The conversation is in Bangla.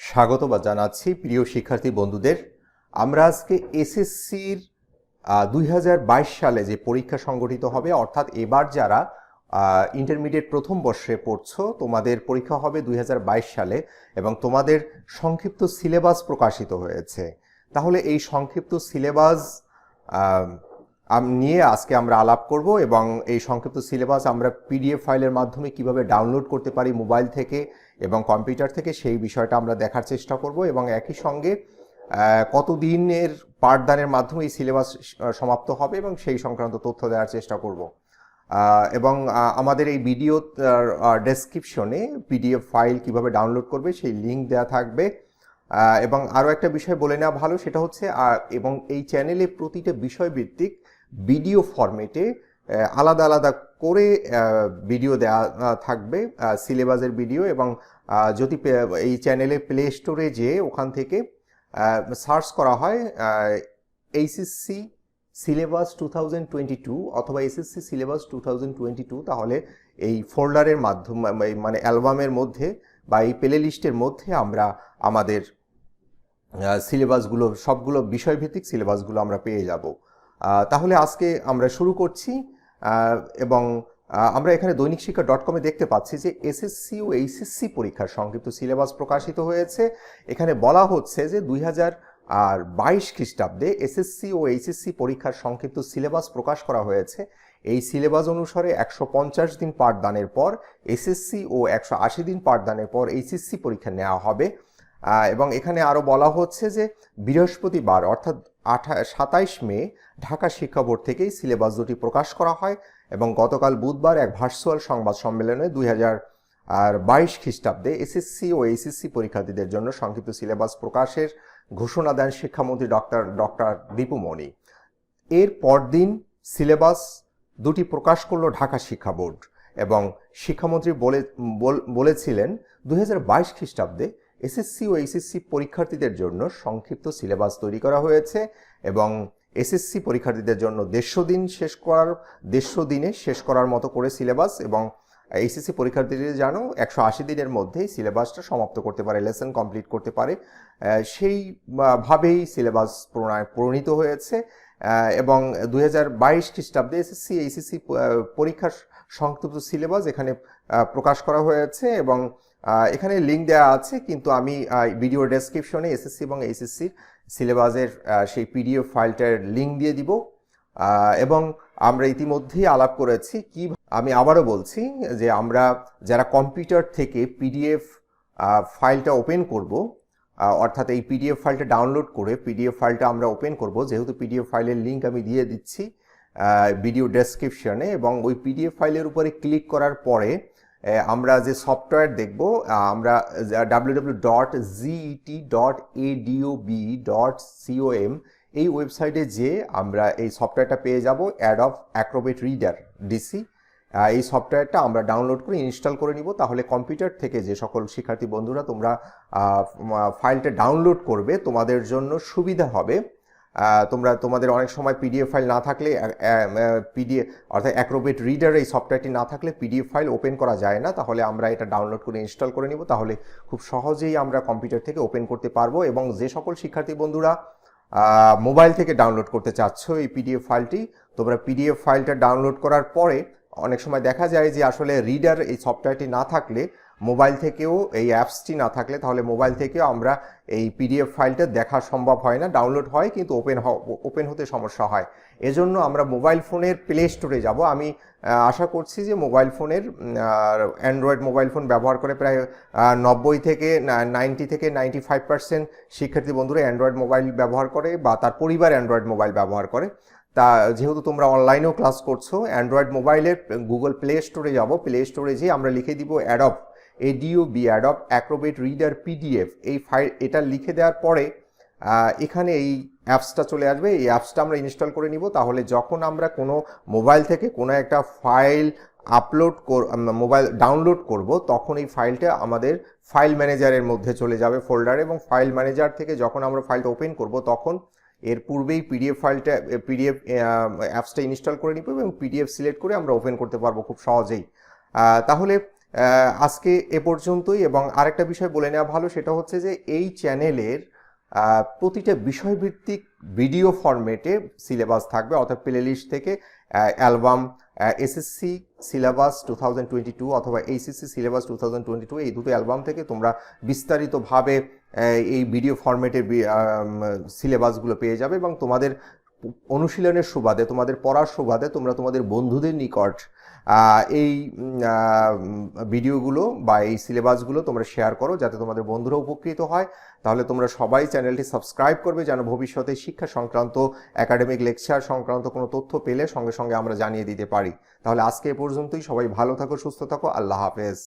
স্বাগত জানাচ্ছি প্রিয় শিক্ষার্থী বন্ধুদের। আমরা আজকে এসএসসির 2022 সালে যে পরীক্ষা সংগঠিত হবে, অর্থাৎ এবার যারা ইন্টারমিডিয়েট প্রথম বর্ষে পড়ছো তোমাদের পরীক্ষা হবে 2022 সালে এবং তোমাদের সংক্ষিপ্ত সিলেবাস প্রকাশিত হয়েছে। তাহলে এই সংক্ষিপ্ত সিলেবাস নিয়ে আজকে আমরা আলাপ করব এবং এই সংক্ষিপ্ত সিলেবাস আমরা পিডিএফ ফাইলের মাধ্যমে কিভাবে ডাউনলোড করতে পারি মোবাইল থেকে এবং কম্পিউটার থেকে, সেই বিষয়টা আমরা দেখার চেষ্টা করব এবং একই সঙ্গে কতদিনের পাঠদানের মাধ্যমে এই সিলেবাস সমাপ্ত হবে এবং সেই সংক্রান্ত তথ্য দেওয়ার চেষ্টা করব। এবং আমাদের এই ভিডিও ডেসক্রিপশনে পিডিএফ ফাইল কিভাবে ডাউনলোড করবে সেই লিঙ্ক দেওয়া থাকবে। এবং আরও একটা বিষয় বলে নেওয়া ভালো, সেটা হচ্ছে এবং এই চ্যানেলে প্রতিটা বিষয়ভিত্তিক ভিডিও ফরম্যাটে আলাদা আলাদা করে ভিডিও দেওয়া থাকবে, সিলেবাসের ভিডিও। এবং যদি এই চ্যানেলে প্লে স্টোরে যেয়ে ওখান থেকে সার্চ করা হয় এসএসসি সিলেবাস 2022 অথবা এসএসসি সিলেবাস 2022, তাহলে এই ফোল্ডারের মাধ্যমে মানে অ্যালবামের মধ্যে বা এই প্লে লিস্টের মধ্যে আমরা আমাদের সিলেবাসগুলো সবগুলো বিষয়ভিত্তিক সিলেবাসগুলো আমরা পেয়ে যাব। তাহলে আজকে আমরা শুরু করছি এবং আমরা এখানে দৈনিক শিক্ষা .com-এ দেখতে পাচ্ছি যে এসএসসি ও এইচএসসি পরীক্ষার সংক্ষিপ্ত সিলেবাস প্রকাশিত হয়েছে। এখানে বলা হচ্ছে যে 2022 খ্রিস্টাব্দে এসএসসি ও এইচএসসি পরীক্ষার সংক্ষিপ্ত সিলেবাস প্রকাশ করা হয়েছে। এই সিলেবাস অনুসারে 150 দিন পাঠদানের পর এসএসসি ও 180 দিন পাঠদানের পর এইচএসসি পরীক্ষা নেওয়া হবে। এবং এখানে আরও বলা হচ্ছে যে বৃহস্পতিবার অর্থাৎ 27 মে ঢাকা শিক্ষা বোর্ড থেকেই সিলেবাস দুটি প্রকাশ করা হয় এবং গতকাল বুধবার এক ভার্চুয়াল সংবাদ সম্মেলনে 2022 খ্রিস্টাব্দে এসএসসি ও এইচএসসি পরীক্ষার্থীদের জন্য সংক্ষিপ্ত সিলেবাস প্রকাশের ঘোষণা দেন শিক্ষামন্ত্রী ডক্টর দীপু মনি। এর পরদিন সিলেবাস দুটি প্রকাশ করলো ঢাকা শিক্ষা বোর্ড এবং শিক্ষামন্ত্রী বলেছিলেন 2022 খ্রিস্টাব্দে এসএসসি ও এইচএসসি পরীক্ষার্থীদের জন্য সংক্ষিপ্ত সিলেবাস তৈরি করা হয়েছে এবং এসএসসি পরীক্ষার্থীদের জন্য 150 দিনে শেষ করার মতো করে সিলেবাস, এবং এইচএসসি পরীক্ষার্থীদের যেন 180 দিনের মধ্যেই সিলেবাসটা সমাপ্ত করতে পারে, লেসন কমপ্লিট করতে পারে, সেইভাবেই সিলেবাস প্রণীত হয়েছে। এবং 2022 খ্রিস্টাব্দে এসএসসি এইচএসসি পরীক্ষার সংক্ষিপ্ত সিলেবাস এখানে প্রকাশ করা হয়েছে এবং এখানে লিঙ্ক দেওয়া আছে, কিন্তু আমি ভিডিও ডেসক্রিপশনে এসএসসি এবং এইচএসসির সিলেবাসের সেই পিডিএফ ফাইলটার লিঙ্ক দিয়ে দিব। এবং আমরা ইতিমধ্যেই আলাপ করেছি কি, আমি আবারও বলছি যে আমরা যারা কম্পিউটার থেকে পিডিএফ ফাইলটা ওপেন করব, অর্থাৎ এই পিডিএফ ফাইলটা ডাউনলোড করে পিডিএফ ফাইলটা আমরা ওপেন করব, যেহেতু পিডিএফ ফাইলের লিঙ্ক আমি দিয়ে দিচ্ছি ভিডিও ডেসক্রিপশনে, এবং ওই পিডিএফ ফাইলের উপরে ক্লিক করার পরে আমরা যে সফটওয়্যার দেখব, আমরা www.get.adobe.com এই ওয়েবসাইটে যে আমরা এই সফটওয়্যারটা পেয়ে যাব, অ্যাডব অ্যাক্রোবেট রিডার ডিসি। এই সফটওয়্যারটা আমরা ডাউনলোড করে ইনস্টল করে নিব। তাহলে কম্পিউটার থেকে যে সকল শিক্ষার্থী বন্ধুরা তোমরা ফাইলটা ডাউনলোড করবে তোমাদের জন্য সুবিধা হবে। তোমাদের অনেক সময় পিডিএফ ফাইল না থাকলে অর্থাৎ অ্যাক্রোবেট রিডার এই সফটওয়্যারটি না থাকলে পিডিএফ ফাইল ওপেন করা যায় না। তাহলে আমরা এটা ডাউনলোড করে ইনস্টল করে নিব, তাহলে খুব সহজেই আমরা কম্পিউটার থেকে ওপেন করতে পারবো। এবং যে সকল শিক্ষার্থী বন্ধুরা মোবাইল থেকে ডাউনলোড করতে চাচ্ছ এই পিডিএফ ফাইলটি, তোমরা পিডিএফ ফাইলটা ডাউনলোড করার পরে অনেক সময় দেখা যায় যে আসলে রিডার এই সফটওয়্যারটি না থাকলে, মোবাইল থেকেও এই অ্যাপসটি না থাকলে, তাহলে মোবাইল থেকেও আমরা এই পিডিএফ ফাইলটা দেখা সম্ভব হয় না, ডাউনলোড হয় কিন্তু ওপেন হতে সমস্যা হয়। এজন্য আমরা মোবাইল ফোনের প্লে স্টোরে যাব। আমি আশা করছি যে মোবাইল ফোনের অ্যান্ড্রয়েড মোবাইল ফোন ব্যবহার করে প্রায় 90 থেকে 95% শিক্ষার্থী বন্ধুরা অ্যান্ড্রয়েড মোবাইল ব্যবহার করে বা তার পরিবার অ্যান্ড্রয়েড মোবাইল ব্যবহার করে। তা যেহেতু তোমরা অনলাইনেও ক্লাস করছো, অ্যান্ড্রয়েড মোবাইলের গুগল প্লে স্টোরে যাব, প্লে স্টোরে যেয়ে আমরা লিখে দিব অ্যাডব অ্যাক্রোবেট রিডার পিডিএফ, এই ফাইল এটা লিখে দেওয়ার পরে এখানে এই অ্যাপসটা চলে আসবে। এই অ্যাপসটা আমরা ইনস্টল করে নিব। তাহলে যখন আমরা কোনো মোবাইল থেকে কোনো একটা ফাইল ডাউনলোড করব, তখন এই ফাইলটা আমাদের ফাইল ম্যানেজারের মধ্যে চলে যাবে ফোল্ডারে, এবং ফাইল ম্যানেজার থেকে যখন আমরা ফাইলটা ওপেন করব তখন এর পূর্বেই পিডিএফ অ্যাপসটা ইনস্টল করে নিব এবং পিডিএফ সিলেক্ট করে আমরা ওপেন করতে পারবো খুব সহজেই। তাহলে আজকে এ পর্যন্তই। এবং আরেকটা বিষয় বলে নেওয়া ভালো, সেটা হচ্ছে যে এই চ্যানেলের প্রতিটা বিষয়ভিত্তিক ভিডিও ফরম্যাটে সিলেবাস থাকবে, অর্থাৎ প্লে লিস্ট থেকে অ্যালবাম এসএসসি সিলেবাস 2022 অথবা এইচএসসি সিলেবাস 2022, এই দুটো অ্যালবাম থেকে তোমরা বিস্তারিতভাবে এই ভিডিও ফরম্যাটের সিলেবাসগুলো পেয়ে যাবে। এবং তোমাদের অনুশীলনের সুবাদে, তোমাদের পড়ার সুবাদে তোমরা তোমাদের বন্ধুদের নিকট এই ভিডিওগুলো বা এই সিলেবাসগুলো তোমরা শেয়ার করো, যাতে তোমাদের বন্ধুরা উপকৃত হয়। তাহলে তোমরা সবাই চ্যানেলটি সাবস্ক্রাইব করবে, যেন ভবিষ্যতে শিক্ষা সংক্রান্ত, একাডেমিক লেকচার সংক্রান্ত কোনো তথ্য পেলে সঙ্গে সঙ্গে আমরা জানিয়ে দিতে পারি। তাহলে আজকে এ পর্যন্তই। সবাই ভালো থাকো, সুস্থ থাকো। আল্লাহ হাফেজ।